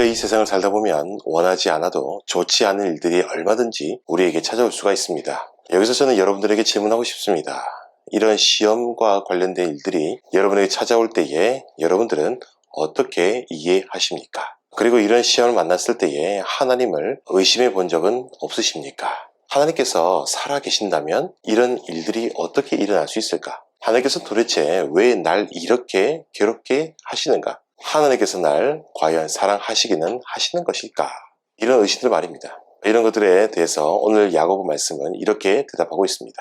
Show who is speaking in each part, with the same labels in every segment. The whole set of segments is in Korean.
Speaker 1: 우리가 이 세상을 살다 보면 원하지 않아도 좋지 않은 일들이 얼마든지 우리에게 찾아올 수가 있습니다. 여기서 저는 여러분들에게 질문하고 싶습니다. 이런 시험과 관련된 일들이 여러분에게 찾아올 때에 여러분들은 어떻게 이해하십니까? 그리고 이런 시험을 만났을 때에 하나님을 의심해 본 적은 없으십니까? 하나님께서 살아계신다면 이런 일들이 어떻게 일어날 수 있을까? 하나님께서 도대체 왜 날 이렇게 괴롭게 하시는가? 하나님께서 날 과연 사랑하시기는 하시는 것일까? 이런 의심들 말입니다. 이런 것들에 대해서 오늘 야고보 말씀은 이렇게 대답하고 있습니다.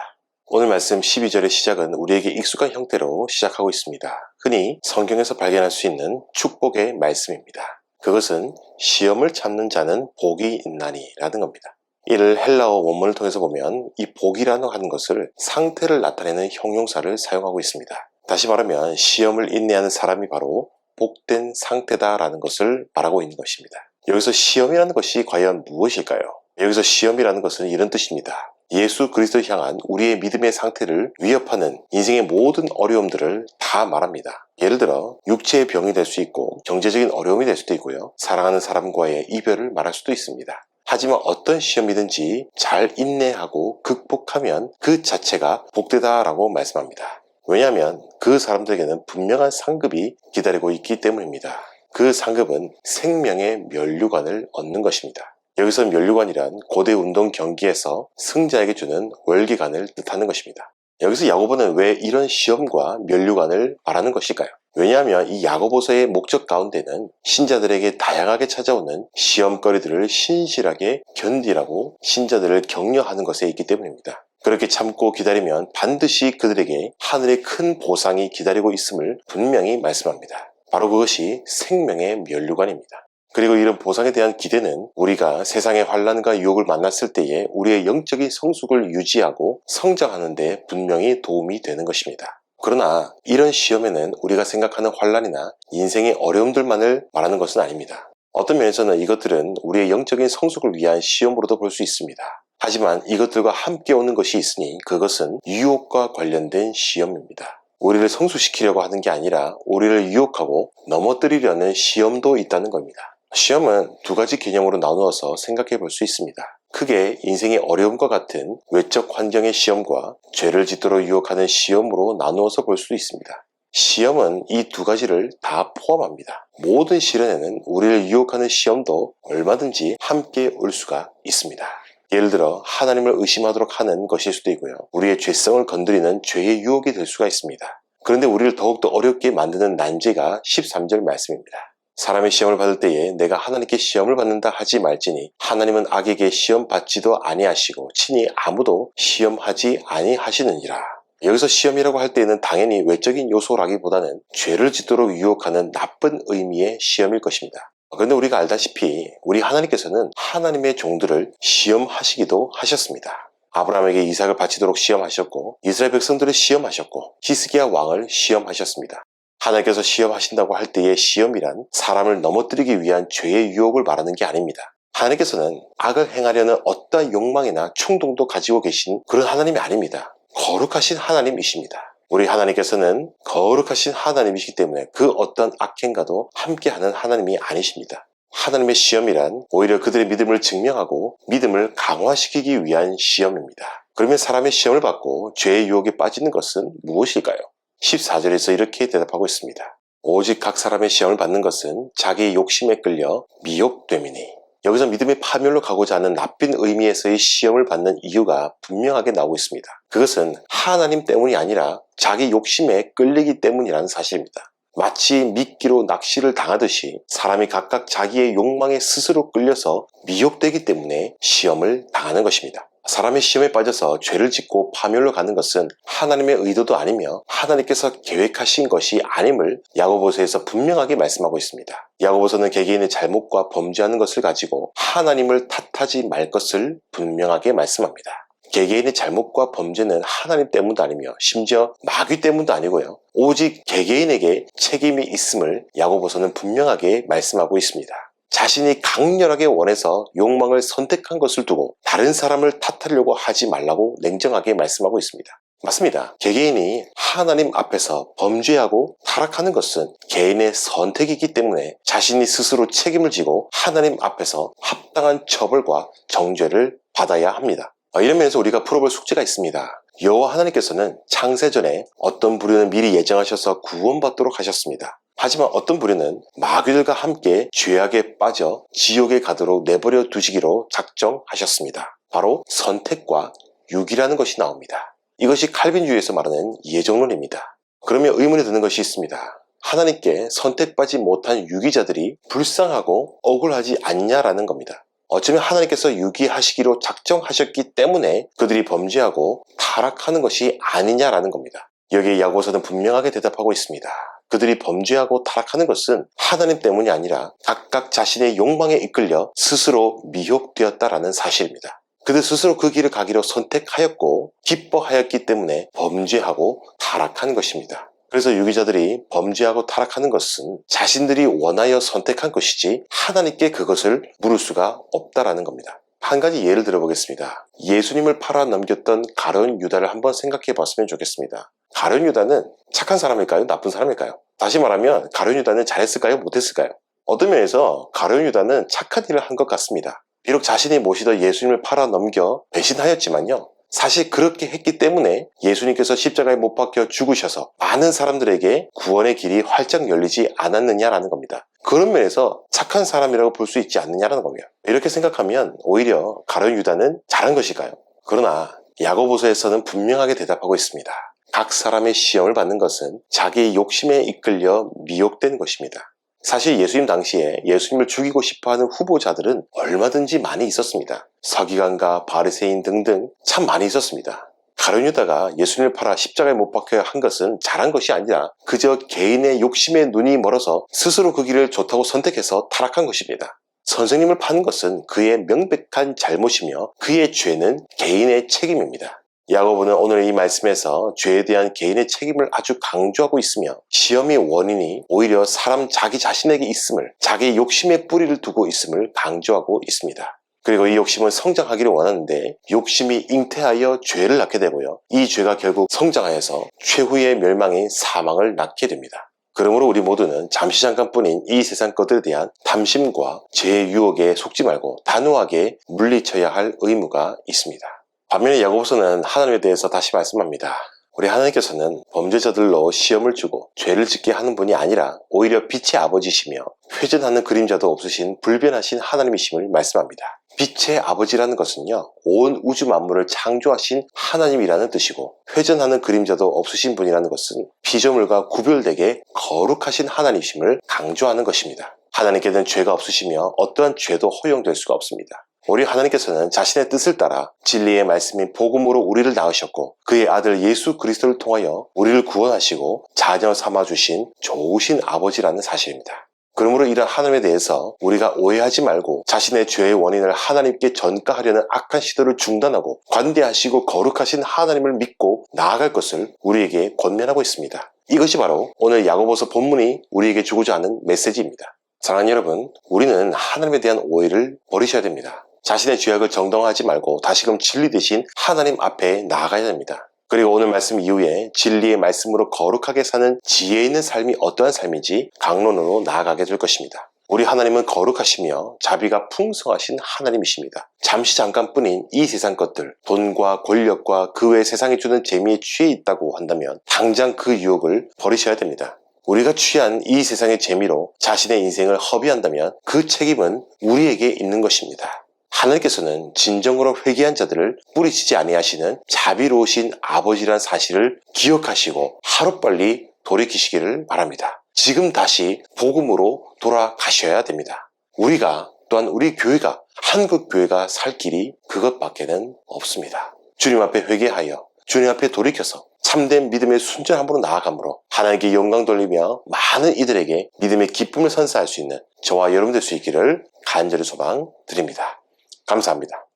Speaker 1: 오늘 말씀 12절의 시작은 우리에게 익숙한 형태로 시작하고 있습니다. 흔히 성경에서 발견할 수 있는 축복의 말씀입니다. 그것은 시험을 참는 자는 복이 있나니 라는 겁니다. 이를 헬라어 원문을 통해서 보면 이 복이라는 하는 것을 상태를 나타내는 형용사를 사용하고 있습니다. 다시 말하면 시험을 인내하는 사람이 바로 복된 상태다라는 것을 말하고 있는 것입니다. 여기서 시험이라는 것이 과연 무엇일까요? 여기서 시험이라는 것은 이런 뜻입니다. 예수 그리스도를 향한 우리의 믿음의 상태를 위협하는 인생의 모든 어려움들을 다 말합니다. 예를 들어 육체의 병이 될 수 있고 경제적인 어려움이 될 수도 있고요. 사랑하는 사람과의 이별을 말할 수도 있습니다. 하지만 어떤 시험이든지 잘 인내하고 극복하면 그 자체가 복되다라고 말씀합니다. 왜냐하면 그 사람들에게는 분명한 상급이 기다리고 있기 때문입니다. 그 상급은 생명의 면류관을 얻는 것입니다. 여기서 면류관이란 고대 운동 경기에서 승자에게 주는 월계관을 뜻하는 것입니다. 여기서 야고보는 왜 이런 시험과 면류관을 말하는 것일까요? 왜냐하면 이 야고보서의 목적 가운데는 신자들에게 다양하게 찾아오는 시험거리들을 신실하게 견디라고 신자들을 격려하는 것에 있기 때문입니다. 그렇게 참고 기다리면 반드시 그들에게 하늘의 큰 보상이 기다리고 있음을 분명히 말씀합니다. 바로 그것이 생명의 면류관입니다. 그리고 이런 보상에 대한 기대는 우리가 세상의 환난과 유혹을 만났을 때에 우리의 영적인 성숙을 유지하고 성장하는 데 분명히 도움이 되는 것입니다. 그러나 이런 시험에는 우리가 생각하는 환난이나 인생의 어려움들만을 말하는 것은 아닙니다. 어떤 면에서는 이것들은 우리의 영적인 성숙을 위한 시험으로도 볼 수 있습니다. 하지만 이것들과 함께 오는 것이 있으니 그것은 유혹과 관련된 시험입니다. 우리를 성숙시키려고 하는 게 아니라 우리를 유혹하고 넘어뜨리려는 시험도 있다는 겁니다. 시험은 두 가지 개념으로 나누어서 생각해 볼 수 있습니다. 크게 인생의 어려움과 같은 외적 환경의 시험과 죄를 짓도록 유혹하는 시험으로 나누어서 볼 수도 있습니다. 시험은 이 두 가지를 다 포함합니다. 모든 시련에는 우리를 유혹하는 시험도 얼마든지 함께 올 수가 있습니다. 예를 들어 하나님을 의심하도록 하는 것일 수도 있고요. 우리의 죄성을 건드리는 죄의 유혹이 될 수가 있습니다. 그런데 우리를 더욱더 어렵게 만드는 난제가 13절 말씀입니다. 사람의 시험을 받을 때에 내가 하나님께 시험을 받는다 하지 말지니 하나님은 악에게 시험 받지도 아니하시고 친히 아무도 시험하지 아니하시느니라. 여기서 시험이라고 할 때에는 당연히 외적인 요소라기보다는 죄를 짓도록 유혹하는 나쁜 의미의 시험일 것입니다. 그런데 우리가 알다시피 우리 하나님께서는 하나님의 종들을 시험하시기도 하셨습니다. 아브라함에게 이삭을 바치도록 시험하셨고 이스라엘 백성들을 시험하셨고 히스기야 왕을 시험하셨습니다. 하나님께서 시험하신다고 할 때의 시험이란 사람을 넘어뜨리기 위한 죄의 유혹을 말하는 게 아닙니다. 하나님께서는 악을 행하려는 어떠한 욕망이나 충동도 가지고 계신 그런 하나님이 아닙니다. 거룩하신 하나님이십니다. 우리 하나님께서는 거룩하신 하나님이시기 때문에 그 어떤 악행과도 함께하는 하나님이 아니십니다. 하나님의 시험이란 오히려 그들의 믿음을 증명하고 믿음을 강화시키기 위한 시험입니다. 그러면 사람의 시험을 받고 죄의 유혹에 빠지는 것은 무엇일까요? 14절에서 이렇게 대답하고 있습니다. 오직 각 사람의 시험을 받는 것은 자기의 욕심에 끌려 미혹됨이니. 여기서 믿음의 파멸로 가고자 하는 나쁜 의미에서의 시험을 받는 이유가 분명하게 나오고 있습니다. 그것은 하나님 때문이 아니라 자기 욕심에 끌리기 때문이라는 사실입니다. 마치 미끼로 낚시를 당하듯이 사람이 각각 자기의 욕망에 스스로 끌려서 미혹되기 때문에 시험을 당하는 것입니다. 사람의 시험에 빠져서 죄를 짓고 파멸로 가는 것은 하나님의 의도도 아니며 하나님께서 계획하신 것이 아님을 야고보서에서 분명하게 말씀하고 있습니다. 야고보서는 개개인의 잘못과 범죄하는 것을 가지고 하나님을 탓하지 말 것을 분명하게 말씀합니다. 개개인의 잘못과 범죄는 하나님 때문도 아니며 심지어 마귀 때문도 아니고요. 오직 개개인에게 책임이 있음을 야고보서는 분명하게 말씀하고 있습니다. 자신이 강렬하게 원해서 욕망을 선택한 것을 두고 다른 사람을 탓하려고 하지 말라고 냉정하게 말씀하고 있습니다. 맞습니다. 개개인이 하나님 앞에서 범죄하고 타락하는 것은 개인의 선택이기 때문에 자신이 스스로 책임을 지고 하나님 앞에서 합당한 처벌과 정죄를 받아야 합니다. 이런 면에서 우리가 풀어볼 숙제가 있습니다. 여호와 하나님께서는 창세전에 어떤 부류는 미리 예정하셔서 구원받도록 하셨습니다. 하지만 어떤 부류는 마귀들과 함께 죄악에 빠져 지옥에 가도록 내버려 두시기로 작정하셨습니다. 바로 선택과 유기라는 것이 나옵니다. 이것이 칼빈주의에서 말하는 예정론입니다. 그러면 의문이 드는 것이 있습니다. 하나님께 선택받지 못한 유기자들이 불쌍하고 억울하지 않냐라는 겁니다. 어쩌면 하나님께서 유기하시기로 작정하셨기 때문에 그들이 범죄하고 타락하는 것이 아니냐라는 겁니다. 여기에 야고보서는 분명하게 대답하고 있습니다. 그들이 범죄하고 타락하는 것은 하나님 때문이 아니라 각각 자신의 욕망에 이끌려 스스로 미혹되었다라는 사실입니다. 그들 스스로 그 길을 가기로 선택하였고 기뻐하였기 때문에 범죄하고 타락한 것입니다. 그래서 유기자들이 범죄하고 타락하는 것은 자신들이 원하여 선택한 것이지 하나님께 그것을 물을 수가 없다라는 겁니다. 한 가지 예를 들어보겠습니다. 예수님을 팔아 넘겼던 가룟 유다를 한번 생각해 봤으면 좋겠습니다. 가룟 유다는 착한 사람일까요? 나쁜 사람일까요? 다시 말하면 가룟 유다는 잘했을까요? 못했을까요? 어떤 면에서 가룟 유다는 착한 일을 한 것 같습니다. 비록 자신이 모시던 예수님을 팔아 넘겨 배신하였지만요. 사실 그렇게 했기 때문에 예수님께서 십자가에 못 박혀 죽으셔서 많은 사람들에게 구원의 길이 활짝 열리지 않았느냐라는 겁니다. 그런 면에서 착한 사람이라고 볼 수 있지 않느냐라는 겁니다. 이렇게 생각하면 오히려 가룟 유다는 잘한 것일까요? 그러나 야고보서에서는 분명하게 대답하고 있습니다. 각 사람의 시험을 받는 것은 자기의 욕심에 이끌려 미혹된 것입니다. 사실 예수님 당시에 예수님을 죽이고 싶어하는 후보자들은 얼마든지 많이 있었습니다. 서기관과 바리새인 등등 참 많이 있었습니다. 가룟 유다가 예수님을 팔아 십자가에 못 박혀야 한 것은 잘한 것이 아니라 그저 개인의 욕심에 눈이 멀어서 스스로 그 길을 좋다고 선택해서 타락한 것입니다. 선생님을 파는 것은 그의 명백한 잘못이며 그의 죄는 개인의 책임입니다. 야고보는 오늘 이 말씀에서 죄에 대한 개인의 책임을 아주 강조하고 있으며 시험의 원인이 오히려 사람 자기 자신에게 있음을, 자기의 욕심의 뿌리를 두고 있음을 강조하고 있습니다. 그리고 이 욕심은 성장하기를 원하는데 욕심이 잉태하여 죄를 낳게 되고요. 이 죄가 결국 성장하여서 최후의 멸망인 사망을 낳게 됩니다. 그러므로 우리 모두는 잠시 잠깐뿐인 이 세상 것들에 대한 탐심과 죄의 유혹에 속지 말고 단호하게 물리쳐야 할 의무가 있습니다. 반면에 야고보서는 하나님에 대해서 다시 말씀합니다. 우리 하나님께서는 범죄자들로 시험을 주고 죄를 짓게 하는 분이 아니라 오히려 빛의 아버지시며 회전하는 그림자도 없으신 불변하신 하나님이심을 말씀합니다. 빛의 아버지라는 것은요, 온 우주 만물을 창조하신 하나님이라는 뜻이고 회전하는 그림자도 없으신 분이라는 것은 피조물과 구별되게 거룩하신 하나님이심을 강조하는 것입니다. 하나님께는 죄가 없으시며 어떠한 죄도 허용될 수가 없습니다. 우리 하나님께서는 자신의 뜻을 따라 진리의 말씀인 복음으로 우리를 낳으셨고 그의 아들 예수 그리스도를 통하여 우리를 구원하시고 자녀 삼아주신 좋으신 아버지라는 사실입니다. 그러므로 이런 하나님에 대해서 우리가 오해하지 말고 자신의 죄의 원인을 하나님께 전가하려는 악한 시도를 중단하고 관대하시고 거룩하신 하나님을 믿고 나아갈 것을 우리에게 권면하고 있습니다. 이것이 바로 오늘 야고보서 본문이 우리에게 주고자 하는 메시지입니다. 사랑하는 여러분, 우리는 하나님에 대한 오해를 버리셔야 됩니다. 자신의 죄악을 정당화하지 말고 다시금 진리 대신 하나님 앞에 나아가야 됩니다. 그리고 오늘 말씀 이후에 진리의 말씀으로 거룩하게 사는 지혜 있는 삶이 어떠한 삶인지 강론으로 나아가게 될 것입니다. 우리 하나님은 거룩하시며 자비가 풍성하신 하나님이십니다. 잠시 잠깐뿐인 이 세상 것들, 돈과 권력과 그 외 세상이 주는 재미에 취해 있다고 한다면 당장 그 유혹을 버리셔야 됩니다. 우리가 취한 이 세상의 재미로 자신의 인생을 허비한다면 그 책임은 우리에게 있는 것입니다. 하나님께서는 진정으로 회개한 자들을 뿌리치지 아니하시는 자비로우신 아버지란 사실을 기억하시고 하루빨리 돌이키시기를 바랍니다. 지금 다시 복음으로 돌아가셔야 됩니다. 우리가 또한 우리 교회가 한국교회가 살 길이 그것밖에는 없습니다. 주님 앞에 회개하여 주님 앞에 돌이켜서 참된 믿음의 순전함으로 나아감으로 하나님께 영광 돌리며 많은 이들에게 믿음의 기쁨을 선사할 수 있는 저와 여러분 될 수 있기를 간절히 소망드립니다. 감사합니다.